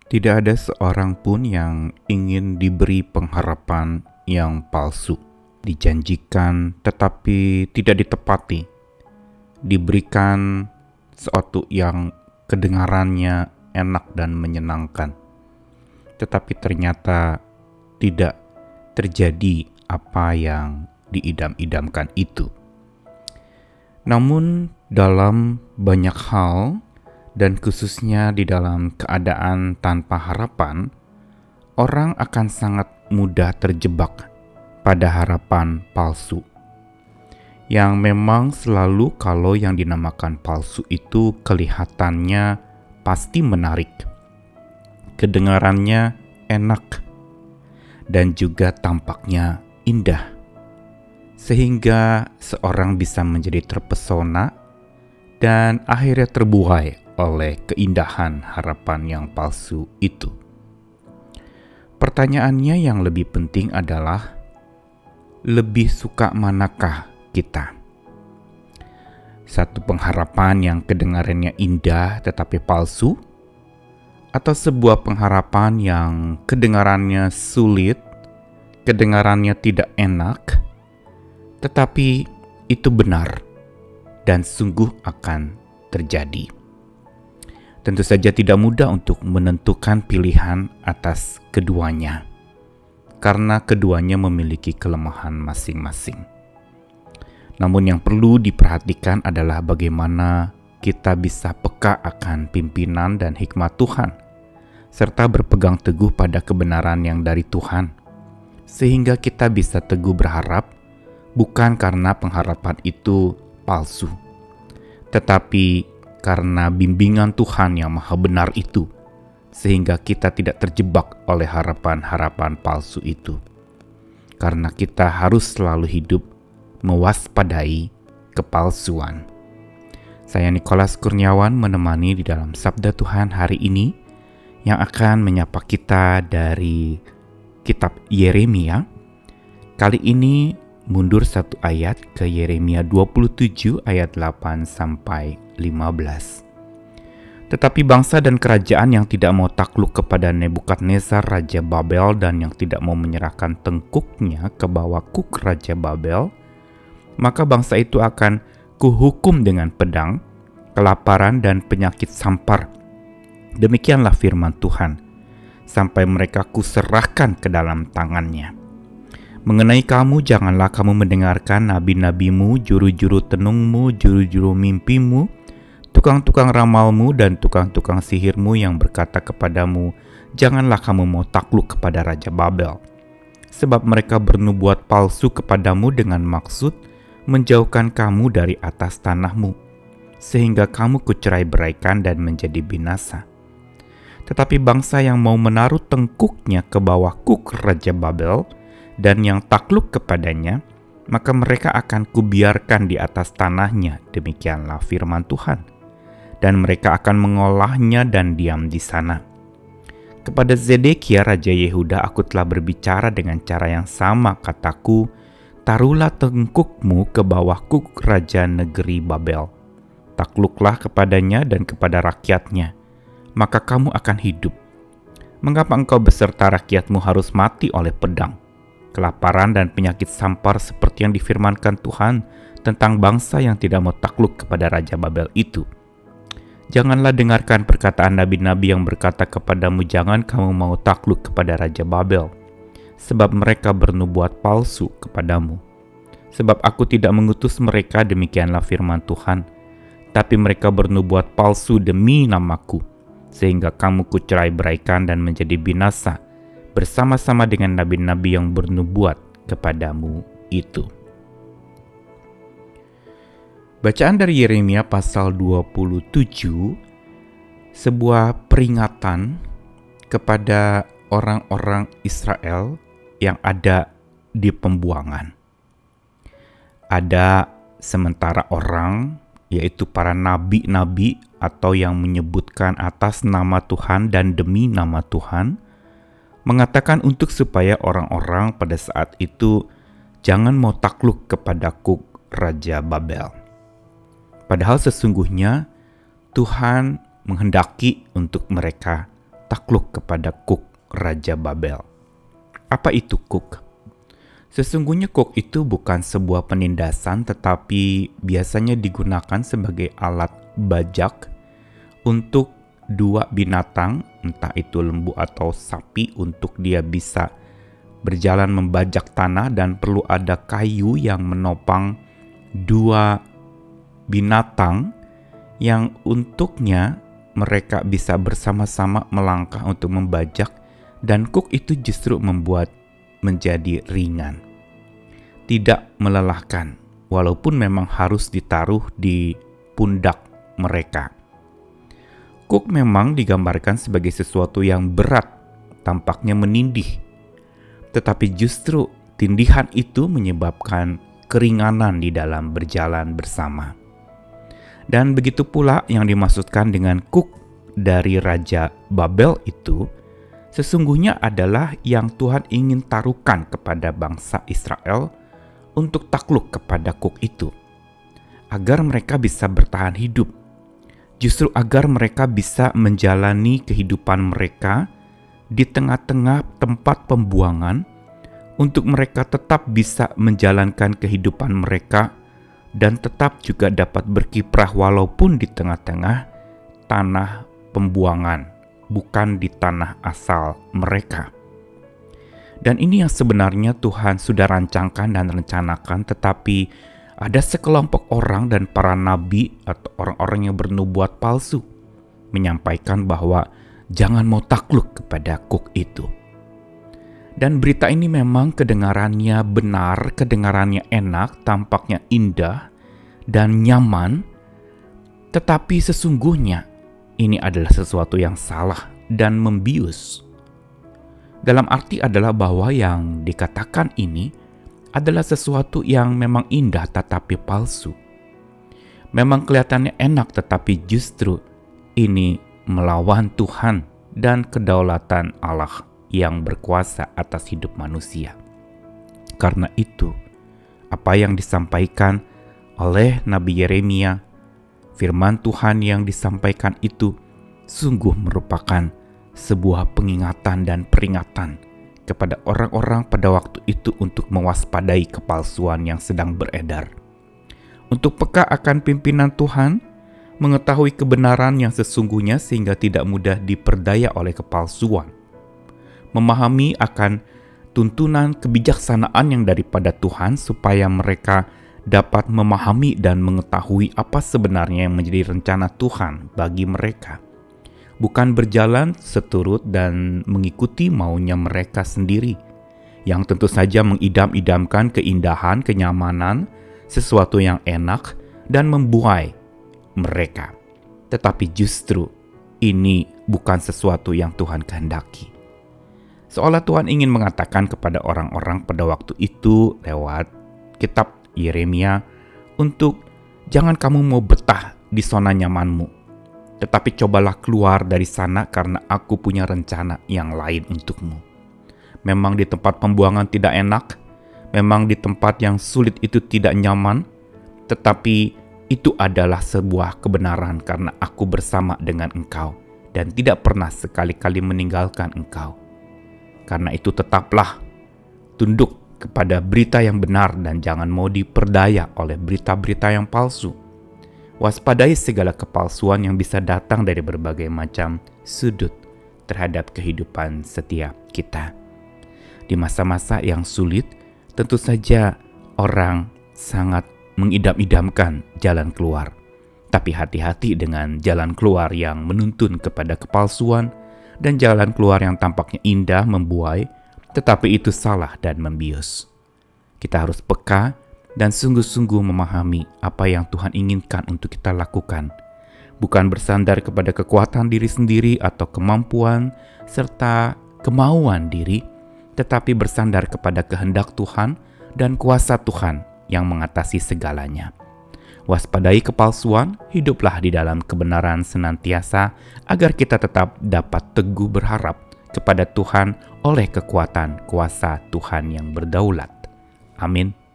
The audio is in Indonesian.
Tidak ada seorang pun yang ingin diberi pengharapan yang palsu, dijanjikan tetapi tidak ditepati, diberikan sesuatu yang kedengarannya enak dan menyenangkan, tetapi ternyata tidak terjadi apa yang diidam-idamkan itu. Namun dalam banyak hal, dan khususnya di dalam keadaan tanpa harapan, orang akan sangat mudah terjebak pada harapan palsu. Yang memang selalu kalau yang dinamakan palsu itu kelihatannya pasti menarik, kedengarannya enak, dan juga tampaknya indah. Sehingga seorang bisa menjadi terpesona dan akhirnya terbuai oleh keindahan harapan yang palsu itu. Pertanyaannya yang lebih penting adalah, lebih suka manakah kita? Satu pengharapan yang kedengarannya indah tetapi palsu, atau sebuah pengharapan yang kedengarannya sulit, kedengarannya tidak enak, tetapi itu benar dan sungguh akan terjadi. Tentu saja tidak mudah untuk menentukan pilihan atas keduanya, karena keduanya memiliki kelemahan masing-masing. Namun yang perlu diperhatikan adalah bagaimana kita bisa peka akan pimpinan dan hikmat Tuhan, serta berpegang teguh pada kebenaran yang dari Tuhan, sehingga kita bisa teguh berharap, bukan karena pengharapan itu palsu, tetapi karena bimbingan Tuhan yang maha benar itu, sehingga kita tidak terjebak oleh harapan-harapan palsu itu. Karena kita harus selalu hidup mewaspadai kepalsuan. Saya Nikolas Kurniawan menemani di dalam Sabda Tuhan hari ini, yang akan menyapa kita dari kitab Yeremia. Kali ini mundur satu ayat ke Yeremia 27 ayat 8 sampai 15. Tetapi bangsa dan kerajaan yang tidak mau takluk kepada Nebukadnezar Raja Babel dan yang tidak mau menyerahkan tengkuknya ke bawah kuk Raja Babel, maka bangsa itu akan kuhukum dengan pedang, kelaparan dan penyakit sampar. Demikianlah firman Tuhan, sampai mereka kuserahkan ke dalam tangannya. Mengenai kamu, janganlah kamu mendengarkan nabi-nabimu, juru-juru tenungmu, juru-juru mimpimu, tukang-tukang ramalmu, dan tukang-tukang sihirmu yang berkata kepadamu, janganlah kamu mau takluk kepada Raja Babel. Sebab mereka bernubuat palsu kepadamu dengan maksud menjauhkan kamu dari atas tanahmu, sehingga kamu kucerai-beraikan dan menjadi binasa. Tetapi bangsa yang mau menaruh tengkuknya ke bawah kuk Raja Babel, dan yang takluk kepadanya, maka mereka akan kubiarkan di atas tanahnya, demikianlah firman Tuhan. Dan mereka akan mengolahnya dan diam di sana. Kepada Zedekia Raja Yehuda aku telah berbicara dengan cara yang sama, kataku, taruhlah tengkukmu ke bawah kuk Raja negeri Babel. Takluklah kepadanya dan kepada rakyatnya, maka kamu akan hidup. Mengapa engkau beserta rakyatmu harus mati oleh pedang, kelaparan dan penyakit sampar seperti yang difirmankan Tuhan tentang bangsa yang tidak mau takluk kepada Raja Babel itu? Janganlah dengarkan perkataan nabi-nabi yang berkata kepadamu, jangan kamu mau takluk kepada Raja Babel, sebab mereka bernubuat palsu kepadamu. Sebab aku tidak mengutus mereka, demikianlah firman Tuhan, tapi mereka bernubuat palsu demi namaku, sehingga kamu kucerai-beraikan dan menjadi binasa, bersama-sama dengan nabi-nabi yang bernubuat kepadamu itu. Bacaan dari Yeremia pasal 27, sebuah peringatan kepada orang-orang Israel yang ada di pembuangan. Ada sementara orang, yaitu para nabi-nabi atau yang menyebutkan atas nama Tuhan dan demi nama Tuhan, mengatakan untuk supaya orang-orang pada saat itu jangan mau takluk kepada kuk Raja Babel. Padahal sesungguhnya Tuhan menghendaki untuk mereka takluk kepada Kuk, Raja Babel. Apa itu Kuk? Sesungguhnya Kuk itu bukan sebuah penindasan, tetapi biasanya digunakan sebagai alat bajak untuk dua binatang, entah itu lembu atau sapi, untuk dia bisa berjalan membajak tanah, dan perlu ada kayu yang menopang dua binatang yang untuknya mereka bisa bersama-sama melangkah untuk membajak, dan Kuk itu justru membuat menjadi ringan, tidak melelahkan, walaupun memang harus ditaruh di pundak mereka. Kuk memang digambarkan sebagai sesuatu yang berat, tampaknya menindih, tetapi justru tindihan itu menyebabkan keringanan di dalam berjalan bersama. Dan begitu pula yang dimaksudkan dengan Kuk dari Raja Babel itu sesungguhnya adalah yang Tuhan ingin taruhkan kepada bangsa Israel untuk takluk kepada Kuk itu, agar mereka bisa bertahan hidup, justru agar mereka bisa menjalani kehidupan mereka di tengah-tengah tempat pembuangan, untuk mereka tetap bisa menjalankan kehidupan mereka dan tetap juga dapat berkiprah walaupun di tengah-tengah tanah pembuangan, bukan di tanah asal mereka. Dan ini yang sebenarnya Tuhan sudah rancangkan dan rencanakan, tetapi ada sekelompok orang dan para nabi atau orang-orang yang bernubuat palsu menyampaikan bahwa jangan mau takluk kepada Kuk itu. Dan berita ini memang kedengarannya benar, kedengarannya enak, tampaknya indah dan nyaman, tetapi sesungguhnya ini adalah sesuatu yang salah dan membius. Dalam arti adalah bahwa yang dikatakan ini adalah sesuatu yang memang indah tetapi palsu. Memang kelihatannya enak, tetapi justru ini melawan Tuhan dan kedaulatan Allah yang berkuasa atas hidup manusia. Karena itu, apa yang disampaikan oleh Nabi Yeremia, firman Tuhan yang disampaikan itu sungguh merupakan sebuah pengingatan dan peringatan kepada orang-orang pada waktu itu untuk mewaspadai kepalsuan yang sedang beredar. Untuk peka akan pimpinan Tuhan, mengetahui kebenaran yang sesungguhnya sehingga tidak mudah diperdaya oleh kepalsuan. Memahami akan tuntunan kebijaksanaan yang daripada Tuhan supaya mereka dapat memahami dan mengetahui apa sebenarnya yang menjadi rencana Tuhan bagi mereka. Bukan berjalan seturut dan mengikuti maunya mereka sendiri, yang tentu saja mengidam-idamkan keindahan, kenyamanan, sesuatu yang enak dan membuai mereka. Tetapi justru ini bukan sesuatu yang Tuhan kehendaki. Seolah Tuhan ingin mengatakan kepada orang-orang pada waktu itu lewat kitab Yeremia untuk jangan kamu mau betah di zona nyamanmu, tetapi cobalah keluar dari sana karena aku punya rencana yang lain untukmu. Memang di tempat pembuangan tidak enak, memang di tempat yang sulit itu tidak nyaman, tetapi itu adalah sebuah kebenaran karena aku bersama dengan engkau dan tidak pernah sekali-kali meninggalkan engkau. Karena itu tetaplah tunduk kepada berita yang benar dan jangan mau diperdaya oleh berita-berita yang palsu. Waspadai segala kepalsuan yang bisa datang dari berbagai macam sudut terhadap kehidupan setiap kita. Di masa-masa yang sulit, tentu saja orang sangat mengidam-idamkan jalan keluar. Tapi hati-hati dengan jalan keluar yang menuntun kepada kepalsuan dan jalan keluar yang tampaknya indah, membuai, tetapi itu salah dan membius. Kita harus peka dan sungguh-sungguh memahami apa yang Tuhan inginkan untuk kita lakukan. Bukan bersandar kepada kekuatan diri sendiri atau kemampuan serta kemauan diri, tetapi bersandar kepada kehendak Tuhan dan kuasa Tuhan yang mengatasi segalanya. Waspadai kepalsuan, hiduplah di dalam kebenaran senantiasa agar kita tetap dapat teguh berharap kepada Tuhan oleh kekuatan kuasa Tuhan yang berdaulat. Amin.